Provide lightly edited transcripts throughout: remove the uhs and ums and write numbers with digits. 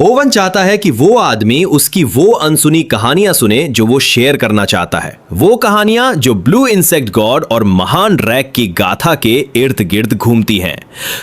Oven चाहता है कि वो आदमी उसकी वो अनसुनी कहानियां सुने जो वो शेयर करना चाहता है, वो कहानियां जो ब्लू इंसेक्ट गॉड और महान रैक की गाथा के इर्द गिर्द घूमती हैं।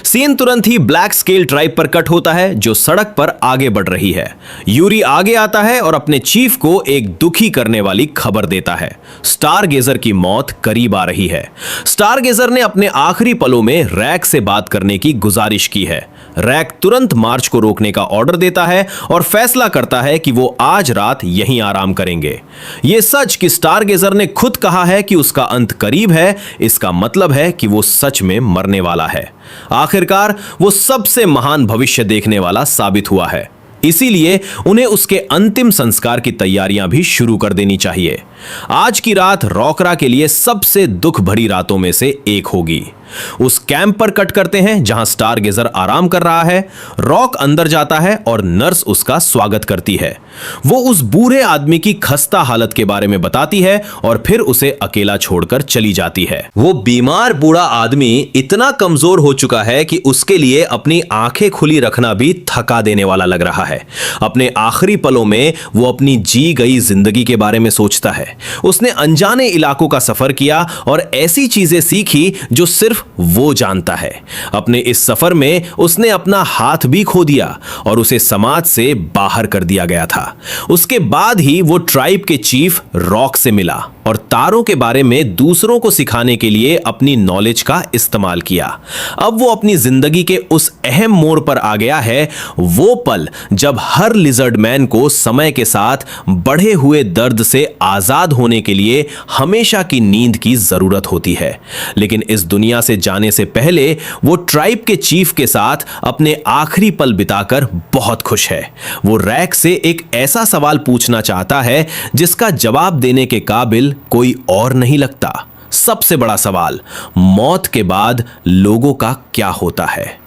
सीन तुरंत ही ब्लैक स्केल ट्राइब पर कट होता है जो सड़क पर आगे बढ़ रही है। यूरी आगे आता है और अपने चीफ को एक दुखी करने वाली खबर देता है। स्टारगेजर की मौत करीब आ रही है। स्टारगेजर ने अपने आखिरी पलों में रैक से बात करने की गुजारिश की है। रैक तुरंत मार्च को रोकने का ऑर्डर देता है और फैसला करता है कि वो आज रात यहीं आराम करेंगे। ये सच कि स्टारगेजर ने खुद कहा है कि उसका अंत करीब है, इसका मतलब है कि वो सच में मरने वाला है। आखिरकार वो सबसे महान भविष्य देखने वाला साबित हुआ है, इसीलिए उन्हें उसके अंतिम संस्कार की तैयारियां भी शुरू कर देनी चाहिए। आज की रात रॉकरा के लिए सबसे दुख भरी रातों में से एक होगी। उस कैंप पर कट करते हैं जहां स्टारगेजर आराम कर रहा है। रॉक अंदर जाता है और नर्स उसका स्वागत करती है। वो उस बूढ़े आदमी की खस्ता हालत के बारे में बताती है और फिर उसे अकेला छोड़कर चली जाती है। वो बीमार बूढ़ा आदमी इतना कमजोर हो चुका है कि उसके लिए अपनी आंखें खुली रखना भी थका देने वाला लग रहा है। अपने आखिरी पलों में वो अपनी जी गई जिंदगी के बारे में सोचता है। उसने अनजाने इलाकों का सफर किया और ऐसी चीजें सीखी जो सिर्फ वो जानता है। अपने इस सफर में उसने अपना हाथ भी खो दिया और उसे समाज से बाहर कर दिया गया था। उसके बाद ही वो ट्राइब के चीफ रॉक से मिला और तारों के बारे में दूसरों को सिखाने के लिए अपनी नॉलेज का इस्तेमाल किया। अब वो अपनी जिंदगी के उस अहम मोड़ पर आ गया है, वो पल जब हर लिजर्ड मैन को समय के साथ बढ़े हुए दर्द से आजाद होने के लिए हमेशा की नींद की जरूरत होती है। लेकिन इस दुनिया से जाने से पहले वो ट्राइब के चीफ के साथ अपने आखिरी पल बिताकर बहुत खुश है। वो रैक से एक ऐसा सवाल पूछना चाहता है जिसका जवाब देने के काबिल कोई और नहीं लगता। सबसे बड़ा सवाल, मौत के बाद लोगों का क्या होता है?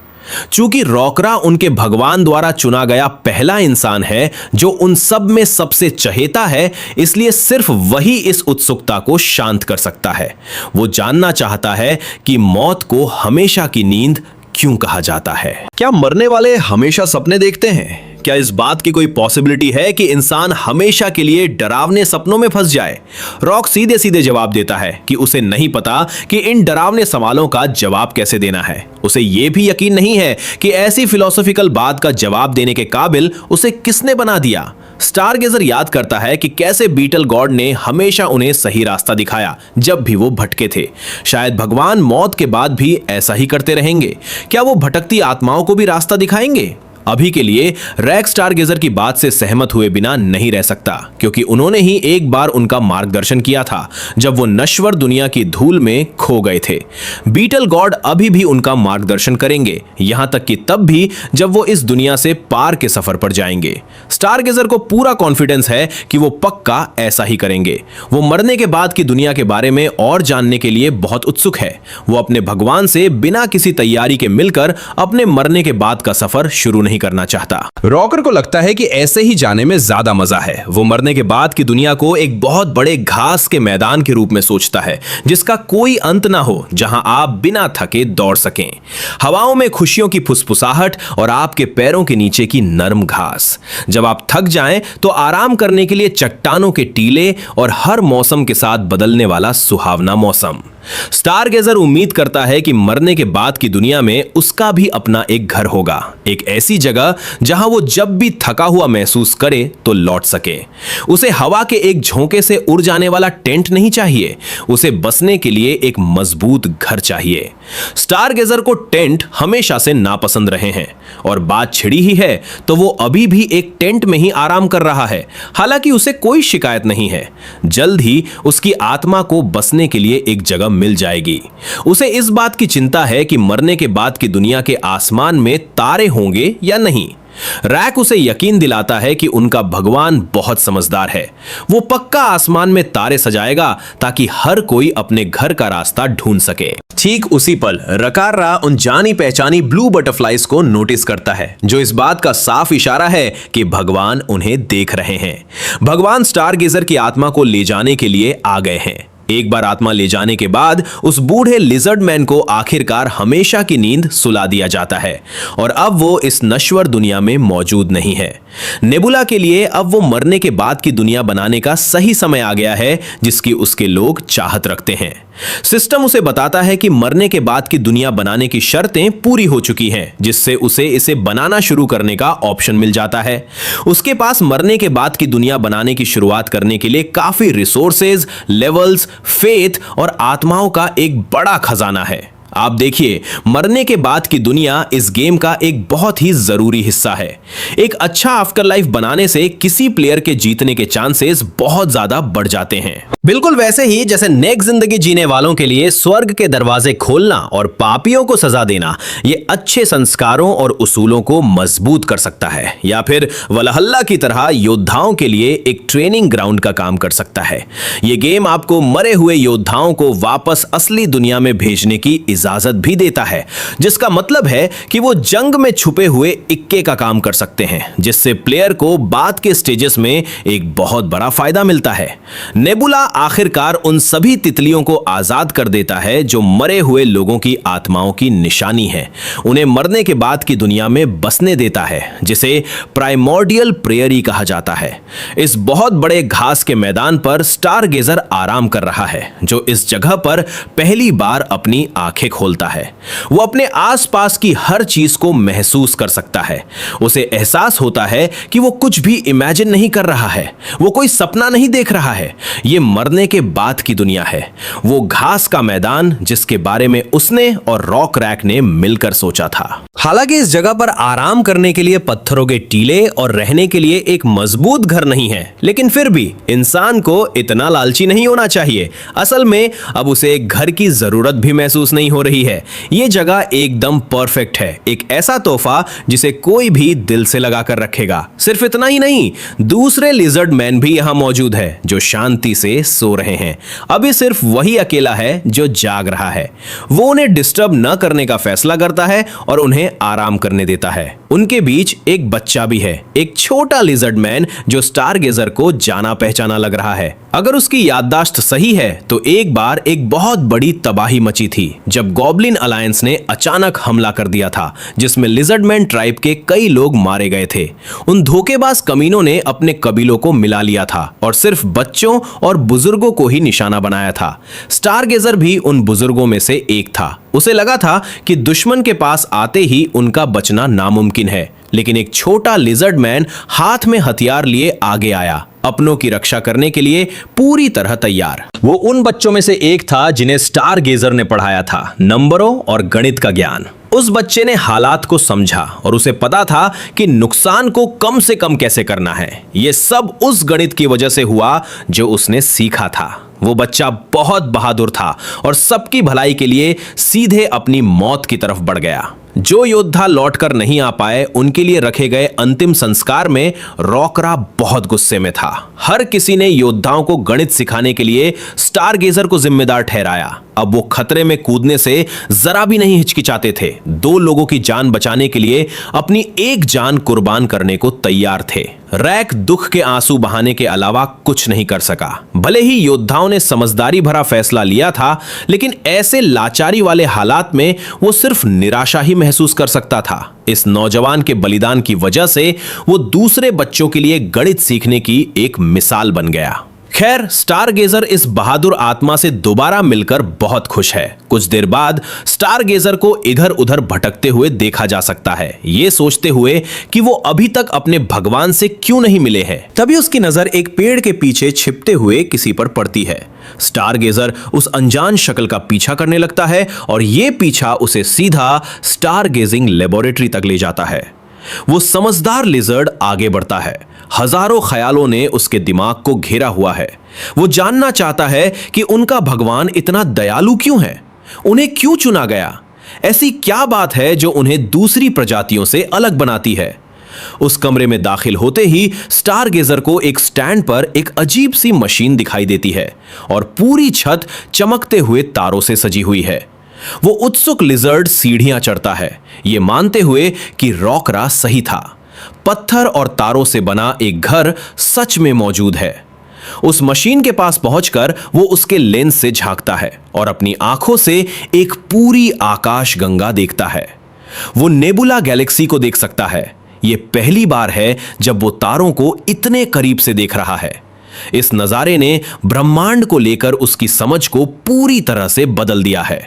चूंकि रॉकरा उनके भगवान द्वारा चुना गया पहला इंसान है जो उन सब में सबसे चहेता है, इसलिए सिर्फ वही इस उत्सुकता को शांत कर सकता है। वो जानना चाहता है कि मौत को हमेशा की नींद क्यों कहा जाता है। क्या मरने वाले हमेशा सपने देखते हैं? क्या इस बात की कोई पॉसिबिलिटी है कि इंसान हमेशा के लिए डरावने सपनों में फंस जाए? रॉक सीधे सीधे जवाब देता है कि उसे नहीं पता कि इन डरावने सवालों का जवाब कैसे देना है। उसे यह भी यकीन नहीं है कि ऐसी फिलोसॉफिकल बात का जवाब देने के काबिल उसे किसने बना दिया। स्टारगेजर याद करता है कि कैसे बीटल गॉड ने हमेशा उन्हें सही रास्ता दिखाया जब भी वो भटके थे। शायद भगवान मौत के बाद भी ऐसा ही करते रहेंगे। क्या वो भटकती आत्माओं को भी रास्ता दिखाएंगे? अभी के लिए रैक स्टारगेजर की बात से सहमत हुए बिना नहीं रह सकता, क्योंकि उन्होंने ही एक बार उनका मार्गदर्शन किया था जब वो नश्वर दुनिया की धूल में खो गए थे। बीटल गॉड अभी भी उनका मार्गदर्शन करेंगे, यहां तक कि तब भी जब वो इस दुनिया से पार के सफर पर जाएंगे। स्टारगेजर को पूरा कॉन्फिडेंस है कि वो पक्का ऐसा ही करेंगे। वो मरने के बाद की दुनिया के बारे में और जानने के लिए बहुत उत्सुक है। वो अपने भगवान से बिना किसी तैयारी के मिलकर अपने मरने के बाद का सफर शुरू नहीं करना चाहता। रॉकर को लगता है कि ऐसे ही जाने में ज्यादा मजा है। वो मरने के बाद की दुनिया को एक बहुत बड़े घास के मैदान के रूप में सोचता है जिसका कोई अंत ना हो, जहां आप बिना थके दौड़ सकें। हवाओं में खुशियों की फुसफुसाहट और आपके पैरों के नीचे की नरम घास। जब आप थक जाएं तो आराम करने के लिए चट्टानों के टीले और हर मौसम के साथ बदलने वाला सुहावना मौसम। स्टारगेजर उम्मीद करता है कि मरने के बाद की दुनिया में उसका भी अपना एक घर होगा, एक ऐसी जगह जहां वो जब भी थका हुआ महसूस करे तो लौट सके। उसे हवा के एक झोंके से उड़ जाने वाला टेंट नहीं चाहिए, उसे बसने के लिए एक मजबूत घर चाहिए। स्टारगेजर को टेंट हमेशा से नापसंद रहे हैं और बात छिड़ी ही है तो वो अभी भी एक टेंट में ही आराम कर रहा है। हालांकि उसे कोई शिकायत नहीं है। जल्द ही उसकी आत्मा को बसने के लिए एक जगह मिल जाएगी। उसे इस बात की चिंता है कि मरने के बाद की दुनिया के आसमान में तारे होंगे या नहीं। रैक उसे यकीन दिलाता है कि उनका भगवान बहुत समझदार है। वो पक्का आसमान में तारे सजाएगा ताकि हर कोई अपने घर का रास्ता ढूंढ सके। ठीक उसी पल रकाररा उन जानी पहचानी ब्लू बटरफ्लाइज को नोटिस करता है, जो इस बात का साफ इशारा है कि भगवान उन्हें देख रहे हैं। भगवान स्टारगेजर की आत्मा को ले जाने के लिए आ गए हैं। एक बार आत्मा ले जाने के बाद उस बूढ़े लिजर्ड मैन को आखिरकार हमेशा की नींद सुला दिया जाता है और अब वो इस नश्वर दुनिया में मौजूद नहीं है। नेबुला के लिए अब वो मरने के बाद की दुनिया बनाने का सही समय आ गया है जिसकी उसके लोग चाहत रखते हैं। सिस्टम उसे बताता है कि मरने के बाद की दुनिया बनाने की शर्तें पूरी हो चुकी हैं, जिससे उसे इसे बनाना शुरू करने का ऑप्शन मिल जाता है। उसके पास मरने के बाद की दुनिया बनाने की शुरुआत करने के लिए काफी रिसोर्सेज, लेवल्स, फेथ और आत्माओं का एक बड़ा खजाना है। आप देखिए, मरने के बाद की दुनिया इस गेम का एक बहुत ही जरूरी हिस्सा है। एक अच्छा आफ्टर लाइफ बनाने से किसी प्लेयर के जीतने के चांसेस बहुत ज्यादा बढ़ जाते हैं। बिल्कुल वैसे ही जैसे नेक जिंदगी जीने वालों के लिए स्वर्ग के दरवाजे खोलना और पापियों को सजा देना ये अच्छे संस्कारों और उसूलों को मजबूत कर सकता है, या फिर वलहल्ला की तरह योद्धाओं के लिए एक ट्रेनिंग ग्राउंड का काम कर सकता है। ये गेम आपको मरे हुए योद्धाओं को वापस असली दुनिया में भेजने की इजाजत भी देता है, जिसका मतलब है कि वो जंग में छुपे हुए इक्के का काम कर सकते हैं, जिससे प्लेयर को बाद के स्टेजेस में एक बहुत बड़ा फायदा मिलता है। नेबुला आखिरकार उन सभी तितलियों को आजाद कर देता है जो मरे हुए लोगों की आत्माओं की निशानी है। उन्हें मरने के बाद की दुनिया में बसने देता है, जिसे प्राइमोर्डियल प्रेयरी कहा जाता है। इस बहुत बड़े घास के मैदान पर स्टार गेजर आराम कर रहा है, जो इस जगह पर पहली बार अपनी आंखें खोलता है। वो अपने आसपास की हर चीज को महसूस कर सकता है। उसे एहसास होता है कि वो कुछ भी इमेजिन नहीं कर रहा है, वो कोई सपना नहीं देख रहा है। ये मरने के बाद की दुनिया है, वो घास का मैदान जिसके बारे में उसने और रॉक रैक ने मिलकर सोचा था। हालांकि इस जगह पर आराम करने के लिए पत्थरों के टीले और रहने के लिए एक मजबूत घर नहीं है, लेकिन फिर भी इंसान को इतना लालची नहीं होना चाहिए। असल में अब उसे एक घर की जरूरत भी महसूस नहीं हो रही है। ये जगह एकदम परफेक्ट है, एक ऐसा तोहफा जिसे कोई भी दिल से लगा कर रखेगा। सिर्फ इतना ही नहीं, दूसरे लिजर्ड मैन भी यहां मौजूद है जो शांति से सो रहे हैं। अभी सिर्फ वही अकेला है जो जाग रहा है। वो उन्हें डिस्टर्ब न करने का फैसला करता है और उन्हें आराम करने देता है। उनके बीच एक बच्चा भी है, एक छोटा लिजर्ड मैन जो स्टार गेजर को जाना पहचाना लग रहा है। अगर उसकी याददाश्त सही है तो एक बार एक बहुत बड़ी तबाही मची थी जब गॉब्लिन अलायंस ने अचानक हमला कर दिया था, जिसमें लिजर्डमैन ट्राइब के कई लोग मारे गए थे। उन धोखेबाज कमीनों ने अपने कबीलों को मिला लिया था और सिर्फ बच्चों और बुजुर्गों को ही निशाना बनाया था। स्टार गेजर भी उन बुजुर्गों में से एक था। उसे लगा था कि दुश्मन के पास आते ही उनका बचना नामुमकिन है, लेकिन एक छोटा लिजर्ड मैन हाथ में हथियार लिए आगे आया, अपनों की रक्षा करने के लिए पूरी तरह तैयार। वो उन बच्चों में से एक था जिन्हें स्टार गेजर ने पढ़ाया था नंबरों और गणित का ज्ञान। उस बच्चे ने हालात को समझा और उसे पता था कि नुकसान को कम से कम कैसे करना है। यह सब उस गणित की वजह से हुआ जो उसने सीखा था। वो बच्चा बहुत बहादुर था और सबकी भलाई के लिए सीधे अपनी मौत की तरफ बढ़ गया। जो योद्धा लौटकर नहीं आ पाए उनके लिए रखे गए अंतिम संस्कार में रॉकरा बहुत गुस्से में था। हर किसी ने योद्धाओं को गणित सिखाने के लिए स्टार गेजर को जिम्मेदार ठहराया। अब वो खतरे में कूदने से जरा भी नहीं हिचकिचाते थे। 2 लोगों की जान बचाने के लिए अपनी एक जान कुर्बान करने को तैयार थे। रैक दुख के आंसू बहाने के अलावा कुछ नहीं कर सका। भले ही योद्धाओं ने समझदारी भरा फैसला लिया था, लेकिन ऐसे लाचारी वाले हालात में वो सिर्फ निराशा ही महसूस कर सकता था। इस नौजवान के बलिदान की वजह से वो दूसरे बच्चों के लिए गणित सीखने की एक मिसाल बन गया। खैर, स्टार गेजर इस बहादुर आत्मा से दोबारा मिलकर बहुत खुश है। कुछ देर बाद स्टार गेजर को इधर उधर भटकते हुए देखा जा सकता है, ये सोचते हुए कि वो अभी तक अपने भगवान से क्यों नहीं मिले हैं। तभी उसकी नजर एक पेड़ के पीछे छिपते हुए किसी पर पड़ती है। स्टार गेजर उस अनजान शक्ल का पीछा करने लगता है और ये पीछा उसे सीधा स्टार गेजिंग लेबोरेटरी तक ले जाता है। वो समझदार लिजर्ड आगे बढ़ता है। हजारों ख्यालों ने उसके दिमाग को घेरा हुआ है। वो जानना चाहता है कि उनका भगवान इतना दयालु क्यों है, उन्हें क्यों चुना गया, ऐसी क्या बात है जो उन्हें दूसरी प्रजातियों से अलग बनाती है। उस कमरे में दाखिल होते ही स्टार गेजर को एक स्टैंड पर एक अजीब सी मशीन दिखाई देती है और पूरी छत चमकते हुए तारों से सजी हुई है। वो उत्सुक लिजर्ड सीढ़ियां चढ़ता है, ये मानते हुए कि रॉकरा सही था। पत्थर और तारों से बना एक घर सच में मौजूद है। उस मशीन के पास पहुंचकर वो उसके लेंस से झांकता है और अपनी आंखों से एक पूरी आकाश गंगा देखता है। वो नेबुला गैलेक्सी को देख सकता है। ये पहली बार है जब वो तारों को इतने करीब से देख रहा है। इस नजारे ने ब्रह्मांड को लेकर उसकी समझ को पूरी तरह से बदल दिया है।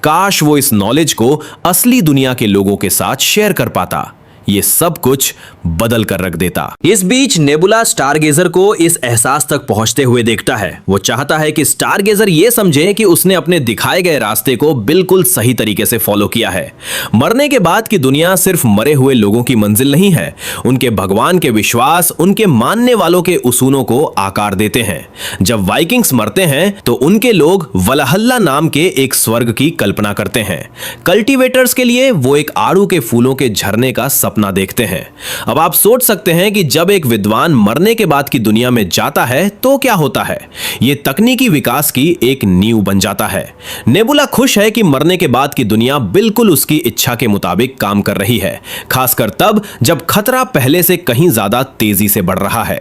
काश वो इस नॉलेज को असली दुनिया के लोगों के साथ शेयर कर पाता। ये सब कुछ बदल कर रख देता। इस बीच नेबुला स्टारगेजर को इस एहसास तक पहुंचते हुए देखता है। वो चाहता है कि स्टारगेजर ये समझे कि उसने अपने दिखाए गए रास्ते को बिल्कुल सही तरीके से फॉलो किया है। मरने के बाद की दुनिया सिर्फ मरे हुए लोगों की मंजिल नहीं है। उनके भगवान के विश्वास, उनके मानने वालों के उसूलों को आकार देते हैं। जब वाइकिंग्स मरते हैं तो उनके लोग वलहल्ला नाम के एक स्वर्ग की कल्पना करते हैं। कल्टीवेटर्स के लिए वो एक आड़ू के फूलों के झरने का सपना देखते हैं। अब आप सोच सकते हैं कि जब एक विद्वान मरने के बाद की दुनिया में जाता है तो क्या होता है। यह तकनीकी विकास की एक नींव बन जाता है। नेबुला खुश है कि मरने के बाद की दुनिया बिल्कुल उसकी इच्छा के मुताबिक काम कर रही है, खासकर तब जब खतरा पहले से कहीं ज्यादा तेजी से बढ़ रहा है।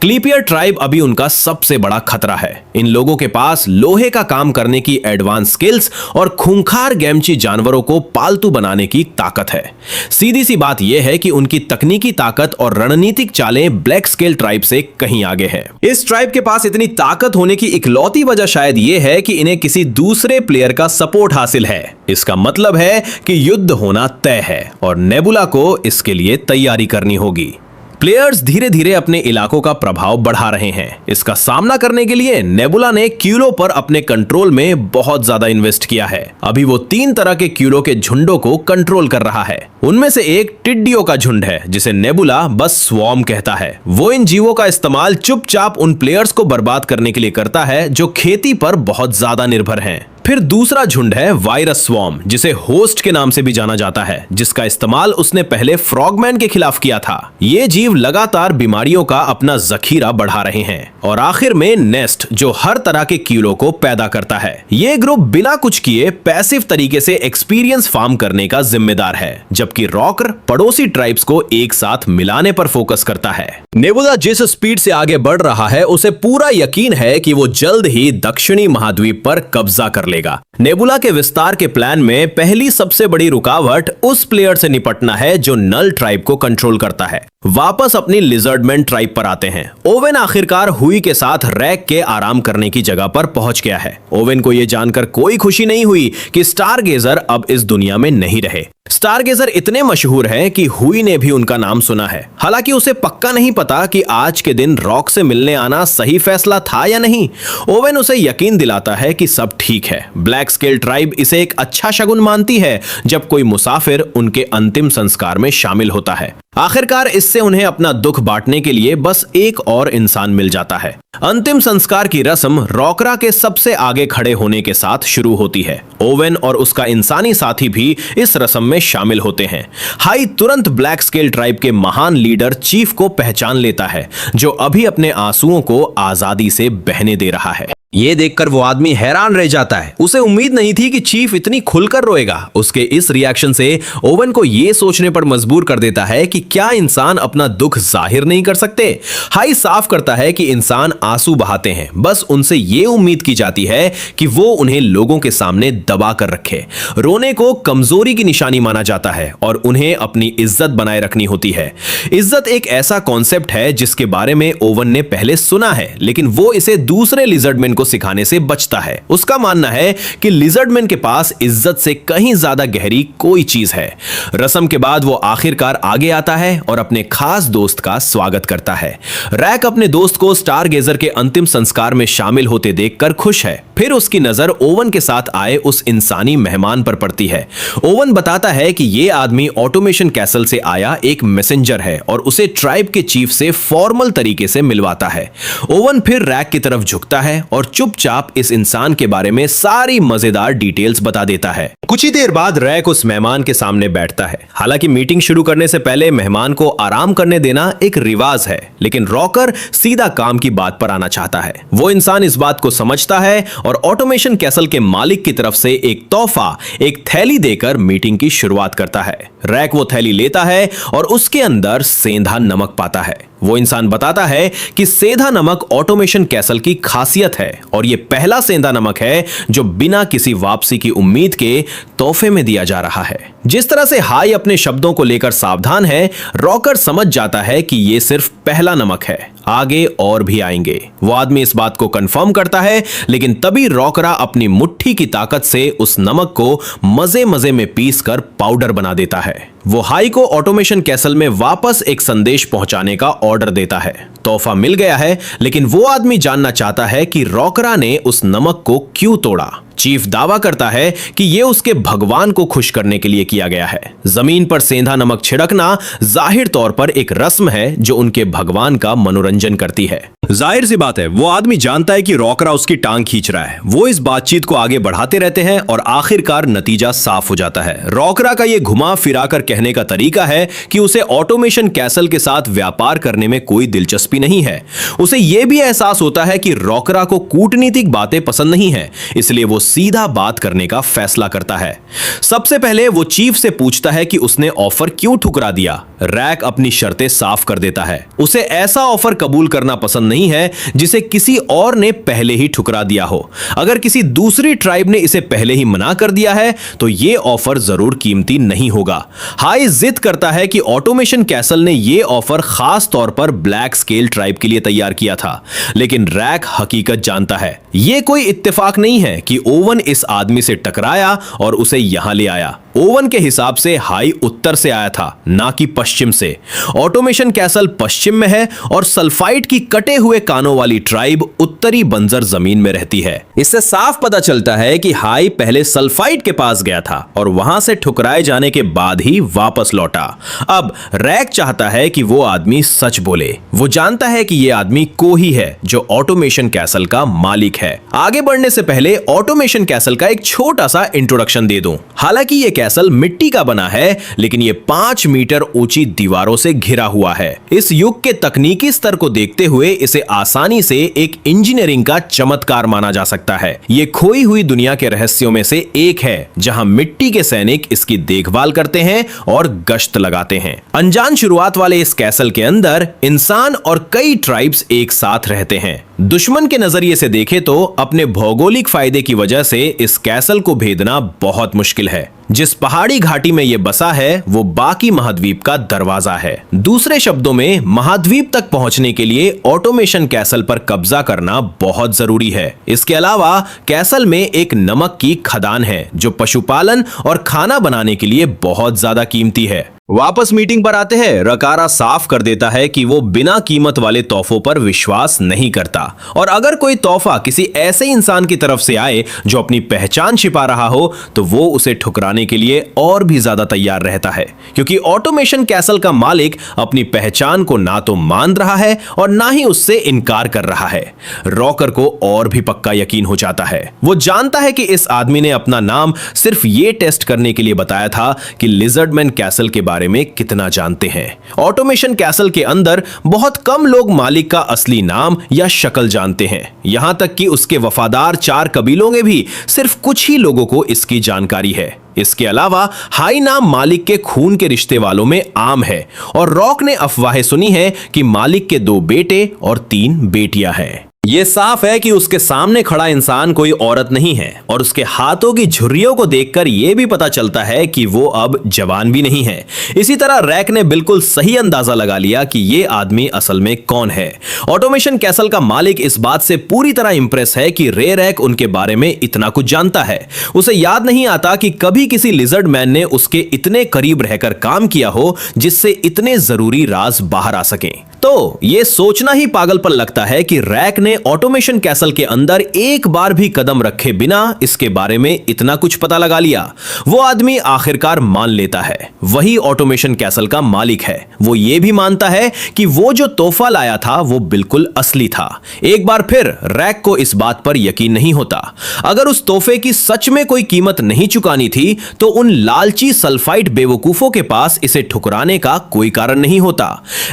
क्लीपियर ट्राइब अभी उनका सबसे बड़ा खतरा है। इन लोगों के पास लोहे का काम करने की एडवांस स्किल्स और खूंखार गैमची जानवरों को पालतू बनाने की ताकत है। सीधी सी बात यह है कि उनकी तकनीकी ताकत और रणनीतिक चालें ब्लैक स्केल ट्राइब से कहीं आगे है। इस ट्राइब के पास इतनी ताकत होने की इकलौती वजह शायद यह है कि इन्हें किसी दूसरे प्लेयर का सपोर्ट हासिल है। इसका मतलब है कि युद्ध होना तय है और नेबुला को इसके लिए तैयारी करनी होगी। प्लेयर्स धीरे धीरे अपने इलाकों का प्रभाव बढ़ा रहे हैं। इसका सामना करने के लिए नेबुला ने क्यूलो पर अपने कंट्रोल में बहुत ज्यादा इन्वेस्ट किया है। अभी वो 3 तरह के क्यूलो के झुंडों को कंट्रोल कर रहा है। उनमें से एक टिड्डियों का झुंड है जिसे नेबुला बस स्वॉर्म कहता है। वो इन जीवों का इस्तेमाल चुपचाप उन प्लेयर्स को बर्बाद करने के लिए करता है जो खेती पर बहुत ज्यादा निर्भर हैं। फिर दूसरा झुंड है वायरस स्वॉर्म, जिसे होस्ट के नाम से भी जाना जाता है, जिसका इस्तेमाल उसने पहले फ्रॉगमैन के खिलाफ किया था। ये जीव लगातार बीमारियों का अपना जखीरा बढ़ा रहे हैं। और आखिर में नेस्ट, जो हर तरह के कीड़ों को पैदा करता है। ये ग्रुप बिना कुछ किए पैसिव तरीके से एक्सपीरियंस फार्म करने का जिम्मेदार है, जबकि रॉकर पड़ोसी ट्राइब्स को एक साथ मिलाने पर फोकस करता है। नेबुला जिस स्पीड से आगे बढ़ रहा है उसे पूरा यकीन है कि वो जल्द ही दक्षिणी महाद्वीप पर कब्जा कर लेगा। नेबुला के विस्तार के प्लान में पहली सबसे बड़ी रुकावट उस प्लेयर से निपटना है जो नल ट्राइब को कंट्रोल करता है। वापस अपनी लिजर्डमैन ट्राइब पर आते हैं। ओवेन आखिरकार हुई के साथ रैक के आराम करने की जगह पर पहुंच गया है। ओवेन को यह जानकर कोई खुशी नहीं हुई कि स्टारगेजर अब इस दुनिया में नहीं रहे। स्टारगेजर इतने मशहूर हैं कि हुई ने भी उनका नाम सुना है। हालांकि उसे पक्का नहीं पता कि आज के दिन रॉक से मिलने आना सही फैसला था या नहीं। ओवेन उसे यकीन दिलाता है कि सब ठीक है। ब्लैक स्केल ट्राइब इसे एक अच्छा शगुन मानती है जब कोई मुसाफिर उनके अंतिम संस्कार में शामिल होता है। आखिरकार इससे उन्हें अपना दुख बांटने के लिए बस एक और इंसान मिल जाता है। अंतिम संस्कार की रस्म रॉकरा के सबसे आगे खड़े होने के साथ शुरू होती है। ओवेन और उसका इंसानी साथी भी इस रस्म में शामिल होते हैं। हाई तुरंत ब्लैक स्केल ट्राइब के महान लीडर चीफ को पहचान लेता है, जो अभी अपने आंसुओं को आजादी से बहने दे रहा है। ये देखकर वो आदमी हैरान रह जाता है। उसे उम्मीद नहीं थी कि चीफ इतनी खुलकर रोएगा। उसके इस रिएक्शन से ओवेन को यह सोचने पर मजबूर कर देता है कि क्या इंसान अपना दुख जाहिर नहीं कर सकते। हाई साफ करता है कि इंसान आंसू बहाते हैं, बस उनसे ये उम्मीद की जाती है कि वो उन्हें लोगों के सामने दबा कर रखे। रोने को कमजोरी की निशानी माना जाता है और उन्हें अपनी इज्जत बनाए रखनी होती है। इज्जत एक ऐसा कॉन्सेप्ट है जिसके बारे में ओवेन ने पहले सुना है, लेकिन वो इसे दूसरे लिजर्डमैन को सिखाने से बचता है। उसका मानना है कि लिजर्डमैन के पास इज्जत से कहीं ज्यादा गहरी कोई चीज है। रस्म के बाद वो आखिरकार आगे आता है और अपने खास दोस्त का स्वागत करता है। रैक अपने दोस्त को स्टारगेजर के अंतिम संस्कार में शामिल होते देखकर खुश है। फिर उसकी नजर ओवन के साथ आए उस इंसानी मेहमान पर पड़ती है। ओवन बताता है कि यह आदमी ऑटोमेशन कैसल से आया एक मैसेंजर है और उसे ट्राइब के चीफ से फॉर्मल तरीके से मिलवाता है। ओवन फिर रैक की तरफ झुकता है और चुपचाप इस इंसान के बारे में सारी मजेदार डिटेल्स बता देता है। कुछ ही देर बाद रैक उस मेहमान के सामने बैठता है। हालांकि मीटिंग शुरू करने से पहले मेहमान को आराम करने देना एक रिवाज है, लेकिन रॉकर सीधा काम की बात पर आना चाहता है। वो इंसान इस बात को समझता है और ऑटोमेशन कैसल के मालिक की तरफ से एक तोहफा, एक थैली देकर मीटिंग की शुरुआत करता है। रैक वो थैली लेता है और उसके अंदर सेंधा नमक पाता है। वो इंसान बताता है कि सेंधा नमक ऑटोमेशन कैसल की खासियत है और ये पहला सेंधा नमक है जो बिना किसी वापसी की उम्मीद के तोहफे में दिया जा रहा है। जिस तरह से हाई अपने शब्दों को लेकर सावधान है, रॉकर समझ जाता है कि ये सिर्फ पहला नमक है, आगे और भी आएंगे। वो आदमी इस बात को कंफर्म करता है, लेकिन तभी रॉकरा अपनी मुट्ठी की ताकत से उस नमक को मजे मजे में पीस कर पाउडर बना देता है। वो हाई को ऑटोमेशन कैसल में वापस एक संदेश पहुंचाने का ऑर्डर देता है। तोहफा मिल गया है, लेकिन वो आदमी जानना चाहता है कि रॉकरा ने उस नमक को क्यों तोड़ा। चीफ दावा करता है कि यह उसके भगवान को खुश करने के लिए किया गया है। जमीन पर सेंधा नमक छिड़कना जाहिर तौर पर एक रस्म है जो उनके भगवान का मनोरंजन करती है। जाहिर सी बात है, वो आदमी जानता है कि रॉकरा उसकी टांग खींच रहा है। वो इस बातचीत को आगे बढ़ाते रहते हैं और आखिरकार नतीजा साफ हो जाता है। रॉकरा का ये घुमा फिराकर कहने का तरीका है कि उसे ऑटोमेशन कैसल के साथ व्यापार करने में कोई दिलचस्पी नहीं है। उसे यह भी एहसास होता है कि रॉकरा को कूटनीतिक बातें पसंद नहीं है, इसलिए वो सीधा बात करने का फैसला करता है। सबसे पहले वो चीफ से पूछता है कि उसने ऑफर क्यों ठुकरा दिया। रैक अपनी शर्तें साफ कर देता है। उसे ऐसा ऑफर कबूल करना पसंद नहीं है जिसे किसी और ने पहले ही ठुकरा दिया हो। अगर किसी दूसरी ट्राइब ने इसे पहले ही मना कर दिया है तो यह ऑफर जरूर कीमती नहीं होगा। हाई जिद करता है कि ऑटोमेशन कैसल ने यह ऑफर खास तौर पर ब्लैक स्केल ट्राइब के लिए तैयार किया था, लेकिन रैक हकीकत जानता है। यह कोई इत्तेफाक नहीं है कि ओवन इस आदमी से टकराया और उसे यहां ले आया। ओवन के हिसाब से हाई उत्तर से आया था, ना कि पश्चिम से। ऑटोमेशन कैसल पश्चिम में है और सल्फाइड की कटे हुए कानों वाली ट्राइब उत्तरी बंजर जमीन में रहती है। इससे साफ पता चलता है कि हाई पहले सल्फाइड के पास गया था और वहां से ठुकराए जाने के बाद ही वापस लौटा। अब रैक चाहता है कि वो आदमी सच बोले। वो जानता है कि यह आदमी कोही है जो ऑटोमेशन कैसल का मालिक है। आगे बढ़ने से पहले ऑटोमेशन कैसल का एक छोटा सा इंट्रोडक्शन दे दूं। हालांकि यह कैसल मिट्टी का बना है, लेकिन यह 5 मीटर ऊंची दीवारों से घिरा हुआ है। इस युग के तकनीकी स्तर को देखते हुए इसे आसानी से एक इंजीनियरिंग का चमत्कार माना जा सकता है। यह खोई हुई दुनिया के रहस्यों में से एक है, जहां मिट्टी के सैनिक इसकी देखभाल करते हैं और गश्त लगाते हैं। अनजान शुरुआत वाले इस कैसल के अंदर इंसान और कई ट्राइब्स एक साथ रहते हैं। दुश्मन के नजरिए से देखें तो अपने भौगोलिक फायदे की वजह से इस कैसल को भेदना बहुत मुश्किल है। जिस पहाड़ी घाटी में यह बसा है वो बाकी महाद्वीप का दरवाजा है। दूसरे शब्दों में, महाद्वीप तक पहुंचने के लिए ऑटोमेशन कैसल पर कब्जा करना बहुत जरूरी है। इसके अलावा कैसल में एक नमक की खदान है जो पशुपालन और खाना बनाने के लिए बहुत ज्यादा कीमती है। वापस मीटिंग पर आते हैं। रकारा साफ कर देता है कि वो बिना कीमत वाले तोहफों पर विश्वास नहीं करता, और अगर कोई तोहफा किसी ऐसे इंसान की तरफ से आए जो अपनी पहचान छिपा रहा हो तो वो उसे ठुकराने के लिए और भी ज्यादा तैयार रहता है, क्योंकि ऑटोमेशन कैसल का मालिक अपनी पहचान को ना तो मान रहा है और ना ही उससे इनकार कर रहा है। रॉकर को और भी पक्का यकीन हो जाता है। वो जानता है कि इस आदमी ने अपना नाम सिर्फ ये टेस्ट करने के लिए बताया था कि लिजर्डमैन कैसल के बारे में कितना जानते हैं। ऑटोमेशन कैसल के अंदर बहुत कम लोग मालिक का असली नाम या शक्ल जानते हैं। यहां तक कि उसके वफादार 4 कबीलों में भी सिर्फ कुछ ही लोगों को इसकी जानकारी है। इसके अलावा हाई नाम मालिक के खून के रिश्ते वालों में आम है, और रॉक ने अफवाहें सुनी है कि मालिक के 2 बेटे और 3 बेटियां हैं। यह साफ है कि उसके सामने खड़ा इंसान कोई औरत नहीं है, और उसके हाथों की झुर्रियों को देखकर यह भी पता चलता है कि वो अब जवान भी नहीं है। इसी तरह रैक ने बिल्कुल सही अंदाजा लगा लिया कि यह आदमी असल में कौन है। ऑटोमेशन कैसल का मालिक इस बात से पूरी तरह इंप्रेस है कि रे रैक उनके बारे में इतना कुछ जानता है। उसे याद नहीं आता कि कभी किसी लिजर्ड मैन ने उसके इतने करीब रहकर काम किया हो जिससे इतने जरूरी राज बाहर आ सके। तो यह सोचना ही पागलपन लगता है कि रैक ने ऑटोमेशन कैसल के अंदर एक बार भी कदम रखे बिना इसके बारे में इतना कुछ पता लगा लिया। वो आदमी आखिरकार मान लेता है, वही ऑटोमेशन कैसल का मालिक है। वो ये भी मानता है कि वो जो तोहफा लाया था वो बिल्कुल असली था। एक बार फिर रैक को इस बात पर यकीन नहीं होता। अगर उस तोहफे की सच में कोई कीमत नहीं चुकानी थी तो उन लालची सल्फाइड बेवकूफों के पास इसे ठुकराने का कोई कारण नहीं होता।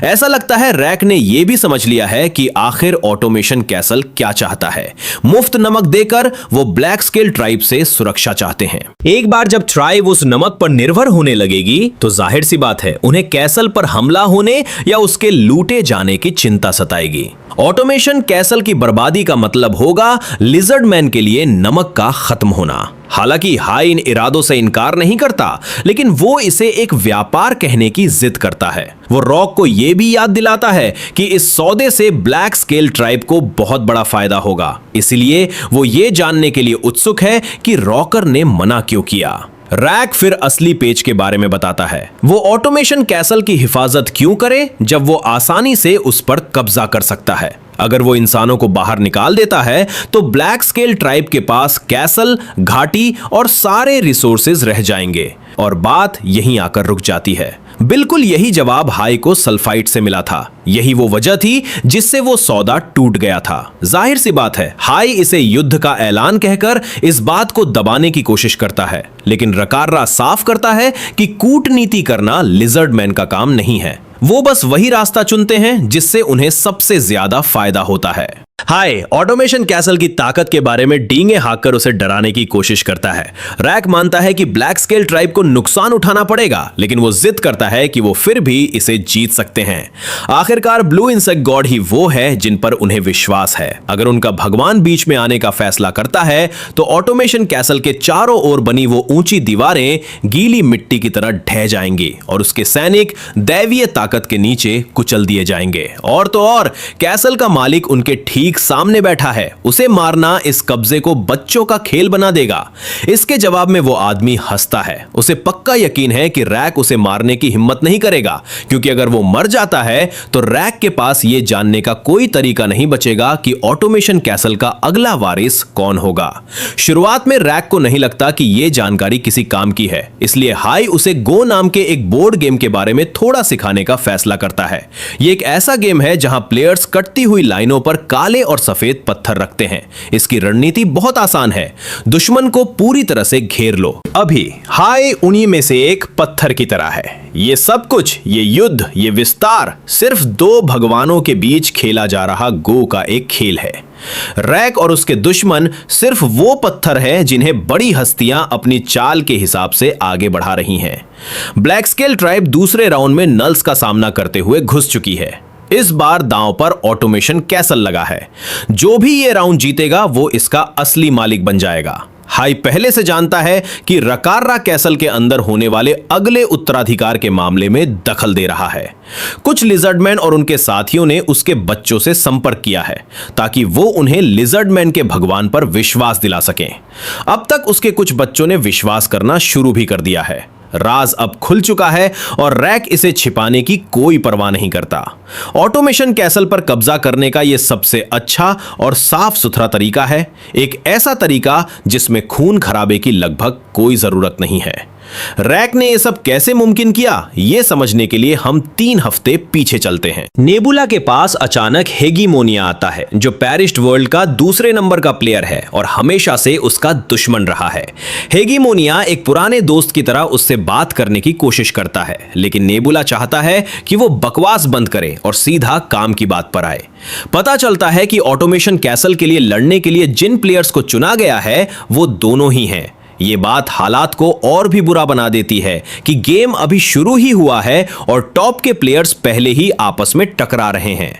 ऐसा लगता है रैक ने यह भी समझ लिया है कि आखिर ऑटोमेशन कैसल क्या चाहता है। मुफ्त नमक देकर वो ब्लैक स्केल ट्राइब से सुरक्षा चाहते हैं। एक बार जब ट्राइब उस नमक पर निर्भर होने लगेगी तो जाहिर सी बात है उन्हें कैसल पर हमला होने या उसके लूटे जाने की चिंता सताएगी। ऑटोमेशन कैसल की बर्बादी का मतलब होगा लिजर्ड मैन के लिए नमक का खत्म होना। हालांकि हाई इन इरादों से इनकार नहीं करता, लेकिन वो इसे एक व्यापार कहने की जिद करता है। वो रॉक को यह भी याद दिलाता है कि इस सौदे से ब्लैक स्केल ट्राइब को बहुत बड़ा फायदा होगा। इसलिए वो ये जानने के लिए उत्सुक है कि रॉकर ने मना क्यों किया। रैक फिर असली पेच के बारे में बताता है। वो ऑटोमेशन कैसल की हिफाजत क्यों करे जब वो आसानी से उस पर कब्जा कर सकता है। अगर वो इंसानों को बाहर निकाल देता है तो ब्लैक स्केल ट्राइब के पास कैसल, घाटी और सारे रिसोर्सेज रह जाएंगे और बात यहीं आकर रुक जाती है। बिल्कुल यही जवाब हाई को सल्फाइड से मिला था। यही वो वजह थी जिससे वो सौदा टूट गया था। जाहिर सी बात है हाई इसे युद्ध का ऐलान कहकर इस बात को दबाने की कोशिश करता है, लेकिन रकाररा साफ करता है कि कूटनीति करना लिजर्ड मैन का काम नहीं है। वो बस वही रास्ता चुनते हैं जिससे उन्हें सबसे ज्यादा फायदा होता है। हाय ऑटोमेशन कैसल की ताकत के बारे में डींगे हाँककर उसे डराने की कोशिश करता है। रैक मानता है कि ब्लैक स्केल ट्राइब को नुकसान उठाना पड़ेगा, लेकिन वो जिद करता है कि वो फिर भी इसे जीत सकते हैं। आखिरकार ब्लू इंसेक्ट गॉड ही वो है जिन पर उन्हें विश्वास है। अगर उनका भगवान बीच में आने का फैसला करता है तो ऑटोमेशन कैसल के चारों ओर बनी वो ऊंची दीवारें गीली मिट्टी की तरह ढह जाएंगी और उसके सैनिक दैवीय ताकत के नीचे कुचल दिए जाएंगे। और तो और कैसल का मालिक उनके ठीक सामने बैठा है। उसे मारना इस कब्जे को बच्चों का खेल बना देगा। इसके जवाब में वो आदमी हंसता है। उसे पक्का यकीन है कि रैक उसे मारने की हिम्मत नहीं करेगा, क्योंकि अगर वो मर जाता है तो रैक के पास ये जानने का कोई तरीका नहीं बचेगा कि ऑटोमेशन कैसल का अगला वारिस कौन होगा। शुरुआत में रैक को नहीं लगता कि यह जानकारी किसी काम की है, इसलिए हाई उसे गो नाम के एक बोर्ड गेम के बारे में थोड़ा सिखाने का फैसला करता है। यह एक ऐसा गेम है जहां प्लेयर्स कटती हुई लाइनों पर काले और सफेद पत्थर रखते हैं। इसकी रणनीति बहुत आसान है, दुश्मन को पूरी तरह से घेर लो। अभी हाई उन्हीं में से एक पत्थर की तरह है। ये सब कुछ, ये युद्ध, ये विस्तार सिर्फ दो भगवानों के बीच खेला जा रहा गो का एक खेल है। रैक और उसके दुश्मन सिर्फ वो पत्थर हैं जिन्हें बड़ी हस्तियां अपनी चाल के हिसाब से आगे बढ़ा रही हैं। ब्लैक स्केल ट्राइब दूसरे राउंड में नल्स का सामना करते हुए घुस चुकी है। इस बार दांव पर ऑटोमेशन कैसल लगा है। जो भी ये राउंड जीतेगा वो इसका असली मालिक बन जाएगा। हाई पहले से जानता है कि रकाररा कैसल के अंदर होने वाले अगले उत्तराधिकार के मामले में दखल दे रहा है। कुछ लिजर्डमैन और उनके साथियों ने उसके बच्चों से संपर्क किया है ताकि वो उन्हें लिजर्डमैन के भगवान पर विश्वास दिला सकें। अब तक उसके कुछ बच्चों ने विश्वास करना शुरू भी कर दिया है। राज अब खुल चुका है और रैक इसे छिपाने की कोई परवाह नहीं करता। ऑटोमेशन कैसल पर कब्जा करने का यह सबसे अच्छा और साफ सुथरा तरीका है, एक ऐसा तरीका जिसमें खून खराबे की लगभग कोई जरूरत नहीं है। रैक ने यह सब कैसे मुमकिन किया, यह समझने के लिए हम 3 हफ्ते पीछे चलते हैं। नेबुला के पास अचानक हेगीमोनिया आता है, जो पेरिश्ड वर्ल्ड का दूसरे नंबर का प्लेयर है और हमेशा से उसका दुश्मन रहा है। हेगीमोनिया एक पुराने दोस्त की तरह उससे बात करने की कोशिश करता है, लेकिन नेबुला चाहता है कि वो बकवास बंद करे और सीधा काम की बात पर आए। पता चलता है कि ऑटोमेशन कैसल के लिए लड़ने के लिए जिन प्लेयर्स को चुना गया है वो दोनों ही हैं। ये बात हालात को और भी बुरा बना देती है कि गेम अभी शुरू ही हुआ है और टॉप के प्लेयर्स पहले ही आपस में टकरा रहे हैं।